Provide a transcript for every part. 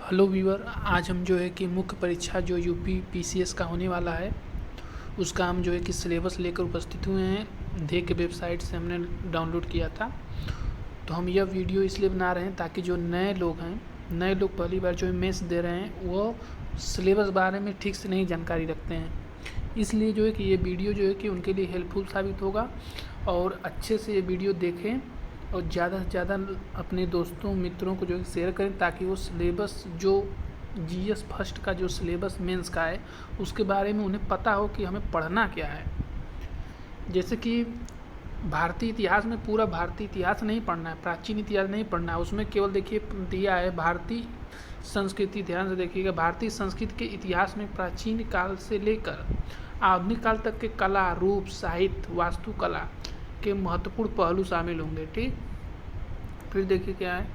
Hello viewer, आज हम जो है कि मुख्य परीक्षा जो यूपी पीसीएस का होने वाला है उसका हम जो है कि सिलेबस लेकर उपस्थित हुए हैं। दे के वेबसाइट से हमने डाउनलोड किया था। तो हम यह वीडियो इसलिए बना रहे हैं ताकि जो नए लोग पहली बार जो मेंस दे रहे हैं वो सिलेबस बारे में ठीक से नहीं जानकारी रखते हैं। इसलिए जो है कि ये वीडियो जो है कि उनके लिए हेल्पफुल साबित होगा और अच्छे से ये वीडियो देखें और ज़्यादा से ज़्यादा अपने दोस्तों मित्रों को जो है शेयर करें ताकि वो सिलेबस जो जीएस फर्स्ट का जो सिलेबस मेंस का है उसके बारे में उन्हें पता हो कि हमें पढ़ना क्या है। जैसे कि भारतीय इतिहास में पूरा भारतीय इतिहास नहीं पढ़ना है, प्राचीन इतिहास नहीं पढ़ना है, उसमें केवल देखिए दिया है भारतीय संस्कृति। ध्यान से देखिएगा, भारतीय संस्कृति के इतिहास में प्राचीन काल से लेकर आधुनिक काल तक के कला, रूप, साहित्य, वास्तुकला के महत्वपूर्ण पहलू शामिल होंगे। ठीक, फिर देखिए क्या है,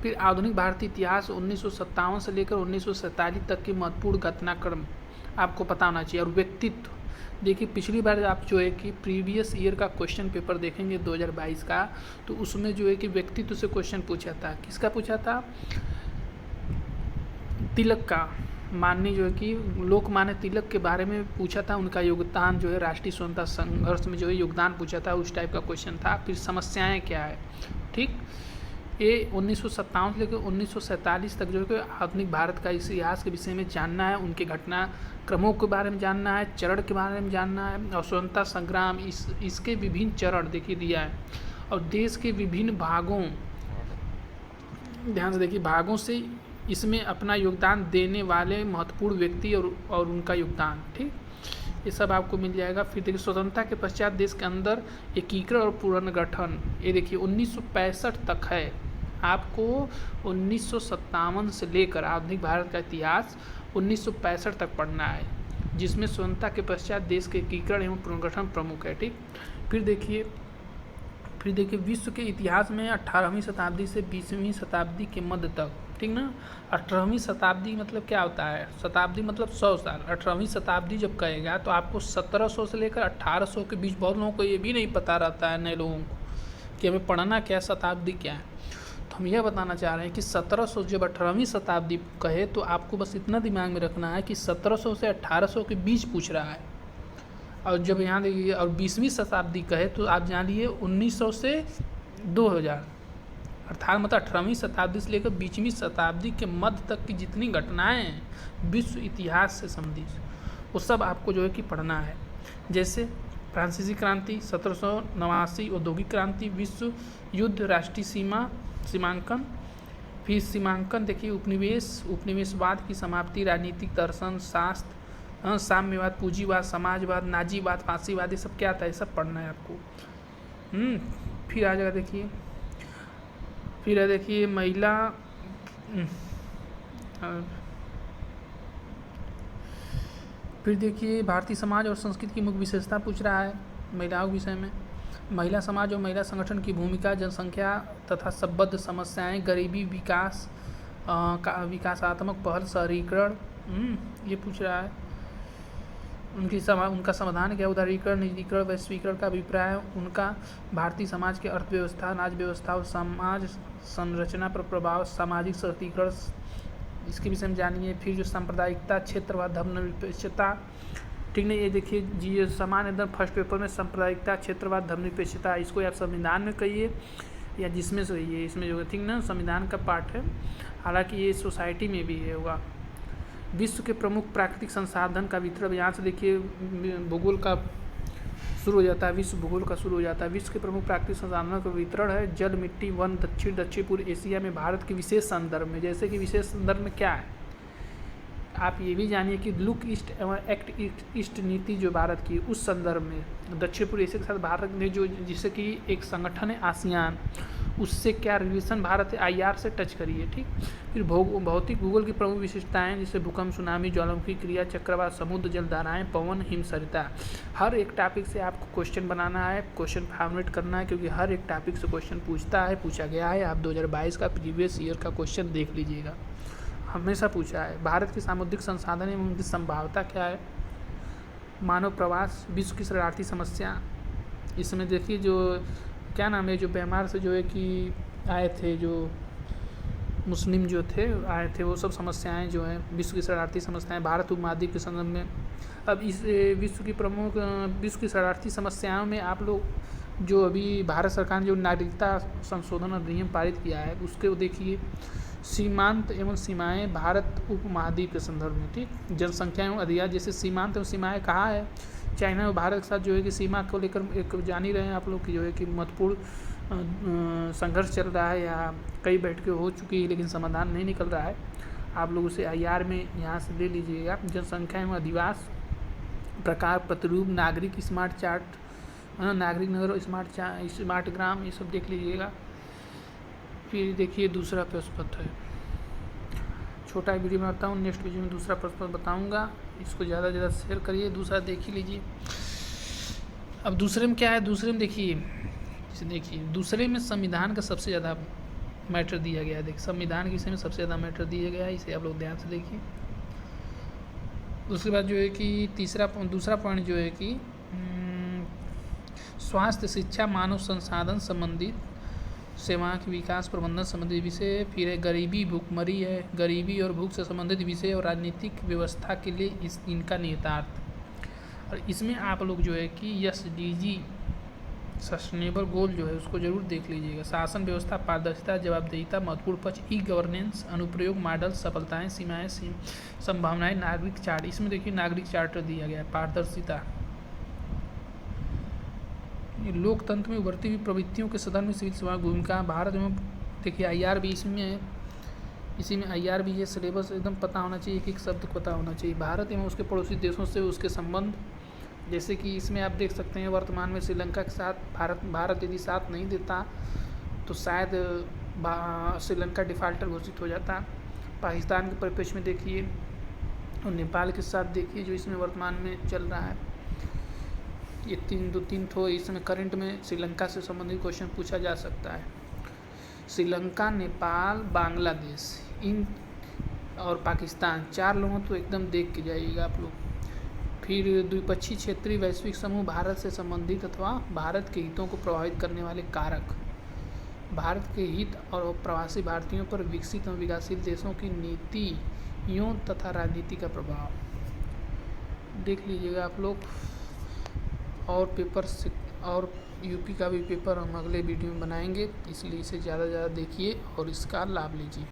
फिर आधुनिक भारतीय इतिहास 1957 से लेकर 1947 तक के महत्वपूर्ण घटनाक्रम आपको पता होना चाहिए। और व्यक्तित्व देखिए, पिछली बार आप जो है कि प्रीवियस ईयर का क्वेश्चन पेपर देखेंगे 2022 का, तो उसमें जो है कि व्यक्तित्व से क्वेश्चन पूछा था। किसका पूछा था? तिलक का, माननीय जो है कि लोकमान्य तिलक के बारे में पूछा था। उनका योगदान जो है राष्ट्रीय स्वतंत्रता संघर्ष में जो है योगदान पूछा था, उस टाइप का क्वेश्चन था। फिर समस्याएं क्या है, ठीक, ये 1957 से लेकर 1947 तक जो है आधुनिक भारत का इतिहास के विषय में जानना है, उनके घटनाक्रमों के बारे में जानना है, चरण के बारे में जानना है और स्वतंत्रता संग्राम इसके विभिन्न चरण देखिए दिया है। और देश के विभिन्न भागों, ध्यान से देखिए, भागों से इसमें अपना योगदान देने वाले महत्वपूर्ण व्यक्ति और उनका योगदान, ठीक, ये सब आपको मिल जाएगा। फिर देखिए, स्वतंत्रता के पश्चात देश के अंदर एकीकरण और पुनर्गठन, ये देखिए 1965 तक है। आपको 1957 से लेकर आधुनिक भारत का इतिहास 1965 तक पढ़ना है, जिसमें स्वतंत्रता के पश्चात देश के एकीकरण एवं पुनर्गठन प्रमुख है। ठीक, फिर देखिए विश्व के इतिहास में 18वीं शताब्दी से 20वीं शताब्दी के मध्य तक, ठीक ना। 18वीं शताब्दी मतलब क्या होता है? शताब्दी मतलब 100 साल। 18वीं शताब्दी जब कहेगा तो आपको 1700 से लेकर 1800 के बीच, बहुत लोगों को ये भी नहीं पता रहता है, नए लोगों को, कि हमें पढ़ना क्या है, शताब्दी क्या है। तो हम यह बताना चाह रहे हैं कि 1700 जब 18वीं शताब्दी कहे तो आपको बस इतना दिमाग में रखना है कि 1700 से 1800 के बीच पूछ रहा है। और जब यहाँ देखिए, और 20वीं शताब्दी कहे तो आप जानिए 1900 से 2000, अर्थात मतलब 18वीं शताब्दी से लेकर 20वीं शताब्दी के मध्य तक की जितनी घटनाएं हैं विश्व इतिहास से संबंधित, वो सब आपको जो है कि पढ़ना है। जैसे फ्रांसीसी क्रांति, 1789 औद्योगिक क्रांति, विश्व युद्ध, राष्ट्रीय सीमांकन, फिर सीमांकन देखिए, उपनिवेशवाद की समाप्ति, राजनीतिक दर्शन, शास्त्र, साम्यवाद, पूंजीवाद, समाजवाद, नाजीवाद, फांसीवाद, ये सब क्या था, ये सब पढ़ना है आपको। फिर आ जाएगा देखिए, फिर देखिए महिला, फिर देखिए भारतीय समाज और संस्कृति की मुख्य विशेषता पूछ रहा है महिलाओं के विषय में। महिला समाज और महिला संगठन की भूमिका, जनसंख्या तथा संबद्ध समस्याएं, गरीबी, विकासात्मक पहल, शहरीकरण, ये पूछ रहा है। उनका समाधान क्या? उदारीकरण, निजीकरण, वैश्वीकरण का अभिप्राय, उनका भारतीय समाज के अर्थव्यवस्था, राज व्यवस्था और समाज संरचना पर प्रभाव, सामाजिक सशक्तिकरण, इसके विषय में जानिए। फिर जो सांप्रदायिकता, क्षेत्रवाद, धर्मनिरपेक्षता, ठीक नहीं, ये देखिए जी सामान्य एकदम फर्स्ट पेपर में सांप्रदायिकता, क्षेत्रवाद, धर्मनिरपेक्षता, इसको आप संविधान में कहिए या जिसमें से कहिए, इसमें जो ठीक ना संविधान का पार्ट है, हालांकि ये सोसाइटी में भी है होगा। विश्व के प्रमुख प्राकृतिक संसाधन का वितरण, यहाँ से देखिए भूगोल का शुरू हो जाता है, विश्व भूगोल का शुरू हो जाता है। विश्व के प्रमुख प्राकृतिक संसाधनों का वितरण है, जल, मिट्टी, वन, दक्षिण पूर्व एशिया में भारत के विशेष संदर्भ में। जैसे कि विशेष संदर्भ में क्या है, आप ये भी जानिए कि लुक ईस्ट एवं एक्ट ईस्ट नीति जो भारत की, उस संदर्भ में दक्षिण पूर्व एशिया के साथ भारत ने जो, जिससे कि एक संगठन है आसियान, उससे क्या रिलेशन भारत है, IR से टच करिए। ठीक, फिर भौतिक भूगोल की प्रमुख विशेषताएं, जैसे भूकंप, सुनामी, ज्वालामुखी क्रिया, चक्रवात, समुद्र, जलधाराएं, पवन, हिमसरिता। हर एक टॉपिक से आपको क्वेश्चन बनाना है, क्वेश्चन फॉर्मुलेट करना है, क्योंकि हर एक टॉपिक से क्वेश्चन पूछा गया है। आप 2022 का प्रीवियस ईयर का क्वेश्चन देख लीजिएगा, हमेशा पूछा है। भारत के सामुद्रिक संसाधन एवं उनकी संभावना क्या है, मानव प्रवास, विश्व की शरणार्थी समस्या, इसमें देखिए जो क्या नाम है, जो म्यांमार से जो है कि आए थे, जो मुस्लिम जो थे आए थे, वो सब समस्याएं जो हैं विश्व की शरणार्थी समस्याएं भारत उपमहाद्वीप के संदर्भ में। अब इस विश्व की शरणार्थी समस्याओं में आप लोग जो अभी भारत सरकार ने जो नागरिकता संशोधन अधिनियम पारित किया है उसके देखिए, सीमांत एवं सीमाएं भारत उपमहाद्वीप के संदर्भ में, ठीक, जनसंख्या एवं अधिवास, जैसे सीमांत एवं सीमाएं कहाँ है, चाइना और भारत के साथ जो है कि सीमा को लेकर एक जान ही रहे हैं आप लोग की जो है कि महत्वपूर्ण संघर्ष चल रहा है, या कई बैठकें हो चुकी है लेकिन समाधान नहीं निकल रहा है। आप लोग उसे IR में यहाँ से ले लीजिएगा। जनसंख्या एवं अधिवास, प्रकार, प्रतिरूप, नागरिक स्मार्ट चार्ट, नागरिक नगर स्मार्ट ग्राम, ये सब देख लीजिएगा। फिर देखिए दूसरा प्रश्न पत्र है, छोटा वीडियो बनाता हूँ, नेक्स्ट वीडियो में दूसरा प्रश्न पत्र बताऊँगा, इसको ज़्यादा से ज़्यादा शेयर करिए। दूसरा देख ही लीजिए। अब दूसरे में क्या है, दूसरे में देखिए दूसरे में संविधान का सबसे ज़्यादा मैटर दिया गया है। देखिए संविधान के विषय में सबसे ज़्यादा मैटर दिया गया है, इसे आप लोग ध्यान से देखिए। उसके बाद जो है कि दूसरा पॉइंट जो है कि स्वास्थ्य, शिक्षा, मानव संसाधन संबंधित सेवा के विकास प्रबंधन संबंधित विषय। फिर है गरीबी, भूखमरी है, गरीबी और भूख से संबंधित विषय और राजनीतिक व्यवस्था के लिए इनका निहितार्थ। और इसमें आप लोग जो है कि SDG सस्टेनेबल गोल जो है उसको जरूर देख लीजिएगा। शासन व्यवस्था, पारदर्शिता, जवाबदेहिता, महत्वपूर्ण पक्ष, गवर्नेंस, अनुप्रयोग, मॉडल, सफलताएं, सीमाएं, संभावनाएं, नागरिक चार्ट। इसमें देखिए नागरिक चार्टर दिया गया है। पारदर्शिता, लोकतंत्र में उभरती हुई प्रवृत्तियों के सदन में सिविल सेवा भूमिका। भारत में देखिए IR भी इसमें है, इसी में IR भी है। सिलेबस एकदम पता होना चाहिए, एक शब्द पता होना चाहिए। भारत एवं उसके पड़ोसी देशों से उसके संबंध, जैसे कि इसमें आप देख सकते हैं वर्तमान में श्रीलंका के साथ भारत यदि साथ नहीं देता तो शायद श्रीलंका डिफ़ाल्टर घोषित हो जाता। पाकिस्तान के परिप्रेक्ष्य में देखिए और नेपाल के साथ देखिए जो इसमें वर्तमान में चल रहा है। ये तीन ठो इसमें करंट में श्रीलंका से संबंधित क्वेश्चन पूछा जा सकता है। श्रीलंका, नेपाल, बांग्लादेश इन और पाकिस्तान, 4 लोगों तो एकदम देख के जाइएगा आप लोग। फिर द्विपक्षीय क्षेत्रीय वैश्विक समूह, भारत से संबंधित अथवा भारत के हितों को प्रभावित करने वाले कारक, भारत के हित और प्रवासी भारतीयों पर विकसित एवं विकासशील देशों की नीतियों तथा राजनीति का प्रभाव देख लीजिएगा आप लोग। और पेपर से और UP का भी पेपर हम अगले वीडियो में बनाएंगे, इसलिए इसे ज़्यादा से ज़्यादा देखिए और इसका लाभ लीजिए।